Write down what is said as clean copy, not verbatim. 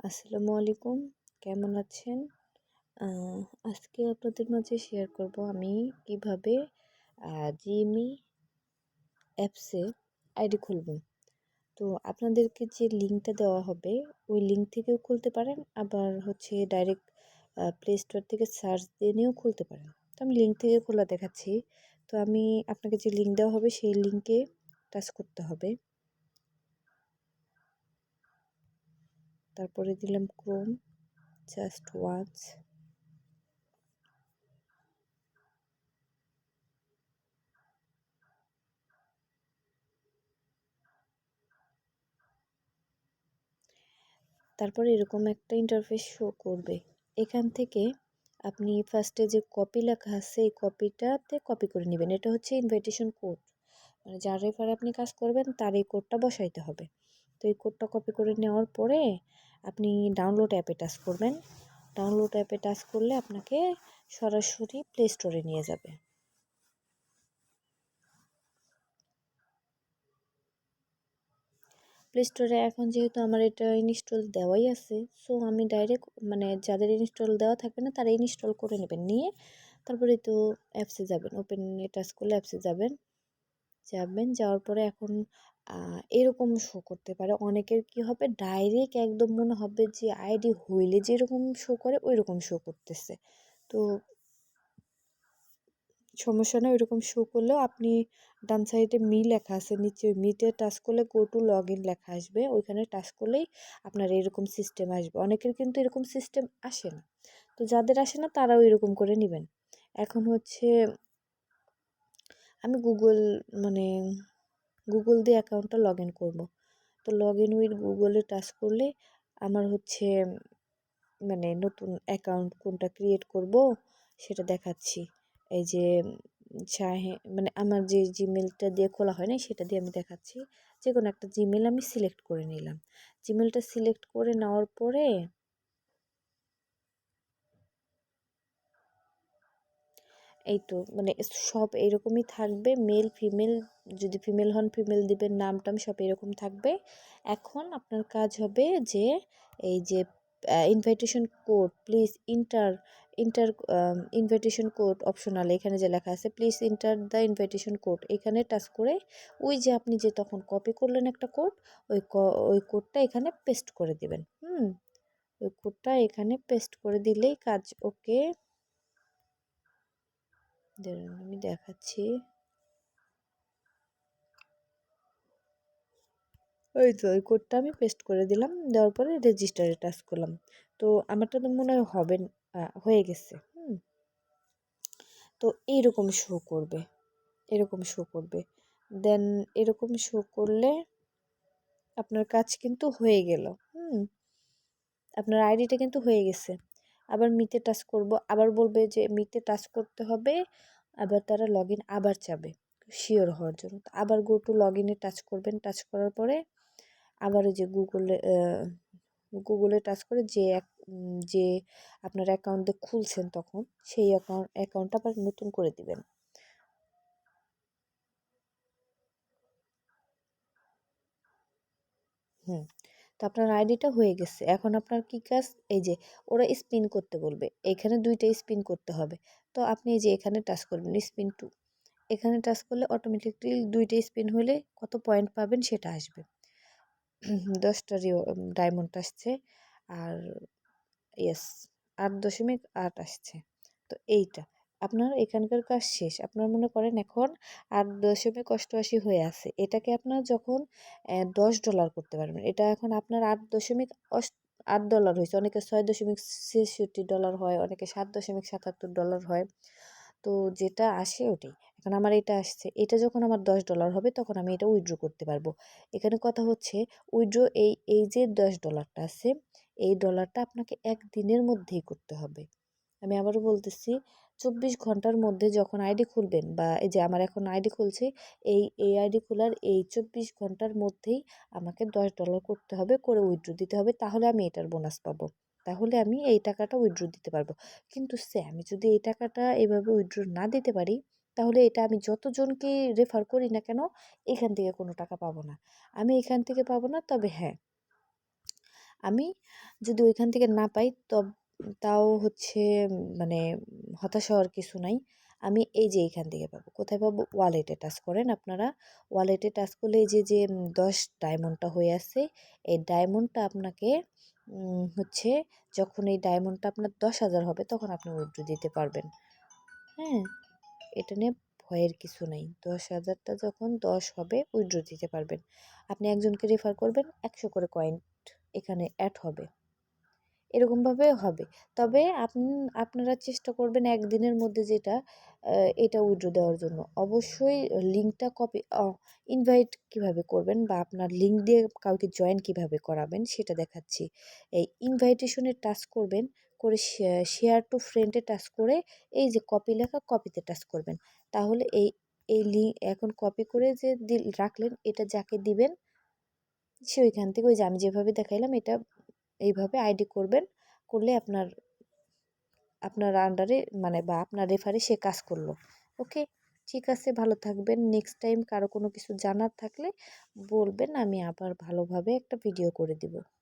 আসসালামু আলাইকুম। কেমন আছেন? আ আজকে আপনাদের মাঝে শেয়ার করব আমি কিভাবে জিমেইল অ্যাপসে আইডি খুলব। তো আপনাদেরকে যে লিঙ্কটা দেওয়া হবে, ওই লিঙ্ক থেকেও খুলতে পারেন। আবার হচ্ছে ডাইরেক্ট প্লে স্টোর থেকে সার্চ দিয়ে নিয়েও খুলতে পারেন। তো আমি লিঙ্ক থেকে খোলা দেখাচ্ছি। তো আমি আপনাকে যে লিঙ্ক দেওয়া হবে সেই লিঙ্কে টাচ করতে হবে। তারপরে দিলাম ক্রোম, জাস্ট ওয়াচ। তারপরে এরকম একটা ইন্টারফেস শো করবে। এখান থেকে আপনি ফার্স্টে যে কপি লেখা আছে এই কপিটাতে কপি করে নেবেন। এটা হচ্ছে ইনভাইটেশন কোড, মানে যার রেফারে আপনি কাজ করবেন তার এই কোডটা বসাইতে হবে। তো এই কোডটা কপি করে নেওয়ার পরে আপনি ডাউনলোড অ্যাপে টাচ করবেন। ডাউনলোড অ্যাপে টাচ করলে আপনাকে সরাসরি প্লে স্টোরে নিয়ে যাবে। প্লে স্টোরে এখন যেহেতু আমার এটা ইনস্টল দেওয়াই আছে, সো আমি ডাইরেক্ট মানে যাদের ইনস্টল দেওয়া থাকবে না তারা ইনস্টল করে নেবেন। নিয়ে তারপরে তো অ্যাপসে যাবেন, ওপেন টাচ করলে অ্যাপসে যাবেন। যাওয়ার পরে এখন এরকম শো করতে পারে। অনেকের কি হবে, ডাইরেক্ট একদম মনে হবে যে আইডি হইলে যেরকম শো করে ওই রকম শো করতেছে। তো সমস্যা না, ওইরকম শো করলেও আপনি ডান সাইডে লেখা আছে নিচে, ওই মিতে টাচ করলে গো টু লগ ইন লেখা আসবে, ওইখানে টাচ করলেই আপনার এরকম সিস্টেম আসবে। অনেকের কিন্তু এরকম সিস্টেম আসে না, তো যাদের আসে না তারাও এরকম করে নেবেন। এখন হচ্ছে আমি মানে গুগল দিয়ে অ্যাকাউন্টটা লগ ইন করবো। তো লগ ইন উইথ গুগলে টাচ করলে আমার হচ্ছে মানে নতুন অ্যাকাউন্ট কোনটা ক্রিয়েট করব সেটা দেখাচ্ছি। এই যে মানে আমার যে জিমেলটা দিয়ে খোলা হয় না সেটা দিয়ে আমি দেখাচ্ছি। যে কোনো একটা জিমেল আমি সিলেক্ট করে নিলাম। জিমেলটা সিলেক্ট করে নেওয়ার পরে এই তো মানে সব এরকমই থাকবে, মেল ফিমেল, যদি ফিমেল হন ফিমেল দিবেন, নাম টাম সব এরকম থাকবে। এখন আপনার কাজ হবে যে এই যে invitation code please inter inter invitation code optional, এখানে যে লেখা আছে please enter the invitation code, এখানে টাচ করে ওই যে আপনি যে তখন কপি করলেন একটা কোড, ওই কোডটা এখানে পেস্ট করে দিবেন। ওই কোডটা এখানে পেস্ট করে দিলেই কাজ ওকে। দাঁড়ান আমি দেখাচ্ছি। ওই তো ওই কোডটা আমি পেস্ট করে দিলাম, দেওয়ার পরে রেজিস্টারে টাচ করলাম। তো আমারটা তো মনে হয় হবে, হয়ে গেছে। তো এইরকম শো করবে, এরকম শো করবে। দেন এরকম শো করলে আপনার কাজ কিন্তু হয়ে গেল। আপনার আইডিটা কিন্তু হয়ে গেছে। আবার মিতে টাচ করব, আবার বলবে যে মিতে টাচ করতে হবে। আবার তারা লগ ইন আবার চাবে শিওর হওয়ার জন্য। তো আবার গো টু লগ ইনে টাচ করবেন। টাচ করার পরে আবার ওই যে গুগলে টাচ করে যে আপনার অ্যাকাউন্টে খুলছেন তখন সেই অ্যাকাউন্টটা আবার নতুন করে দিবেন। হুম তো আপনার আইডিটা হয়ে গেছে। এখন আপনার কি কাজ, এই যে ওরা স্পিন করতে বলবে, এখানে দুইটা স্পিন করতে হবে। তো আপনি এই যে এখানে টাচ করবেন স্পিন টু, এখানে টাচ করলে অটোমেটিকলি দুইটা স্পিন হলে কত পয়েন্ট পাবেন সেটা আসবে। 10টা ডায়মন্ড আসছে, আর ইয়েস 8.8 আসছে। তো এইটা আপনার এখানকার কাজ শেষ। আপনার মনে করেন এখন 8.88 হয়ে আছে, এটাকে আপনার যখন $10 করতে পারবেন, এটা এখন আপনার $8.8 হয়েছে। অনেকে $6.66 হয়, অনেকে $7.77 হয়। তো যেটা আসে ওটাই। এখন আমার এটা আসছে, এটা যখন আমার $10 হবে তখন আমি এটা উইথড্র করতে পারবো। এখানে কথা হচ্ছে উইথড্র, এই যে $10টা আছে, এই ডলারটা আপনাকে একদিনের মধ্যেই করতে হবে। আমি আবারও বলতেছি, 24 ঘন্টার মধ্যে যখন আইডি খুলবেন, বা এই যে আমার এখন আইডি খুলছি, এই আইডি খোলার এই 24 ঘন্টার মধ্যেই আমাকে $10 করতে হবে, করে উইথড্র দিতে হবে, তাহলে আমি এটার বোনাস পাবো। তাহলে আমি এই টাকাটা উইথড্র দিতে পারবো। কিন্তু আমি যদি এই টাকাটা এভাবে উইথড্র না দিতে পারি, তাহলে এটা আমি যতজনকে রেফার করি না কেন এখান থেকে কোনো টাকা পাবো না। আমি এখান থেকে পাবো না, তবে হ্যাঁ আমি যদি ওইখান থেকে না পাই তাও হচ্ছে মানে হতাশ হওয়ার কিছু নাই। আমি এই যে এইখান থেকে পাবো। কোথায় পাবো? ওয়ালেটে টাচ করেন আপনারা। ওয়ালেটে টাচ করলে এই যে 10 ডায়মন্ডটা হয়ে আছে, এই ডায়মন্ডটা আপনাকে হচ্ছে যখন এই ডায়মন্ডটা আপনার 10,000 হবে তখন আপনি উইথড্র দিতে পারবেন। হ্যাঁ? এটা নিয়ে ভয়ের কিছু নাই। 10,000টা যখন 10 হবে উইথড্র দিতে পারবেন। আপনি একজনকে রেফার করবেন, 100 করে কয়েন এখানে এড হবে। এরকমভাবে হবে। তবে আপনারা চেষ্টা করবেন একদিনের মধ্যে যেটা এটা উইথড্র দেওয়ার জন্য। অবশ্যই লিঙ্কটা ইনভাইট কিভাবে করবেন বা আপনার লিঙ্ক দিয়ে কাউকে জয়েন কিভাবে করাবেন সেটা দেখাচ্ছি। এই ইনভাইটেশনে টাচ করবেন, করে শেয়ার টু ফ্রেন্ডে টাচ করে এই যে কপি লেখা কপিতে টাচ করবেন। তাহলে এই লিঙ্ক এখন কপি করে যে রাখলেন এটা যাকে দিবেন সে ওইখান থেকে ওই যে আমি যেভাবে দেখাইলাম এটা এইভাবে আইডি করবেন। করলে আপনার আন্ডারে মানে বা আপনার রেফারে সে কাজ করলো। ওকে, ঠিক আছে, ভালো থাকবেন। নেক্সট টাইম কারো কোনো কিছু জানার থাকলে বলবেন, আমি আবার ভালোভাবে একটা ভিডিও করে দিব।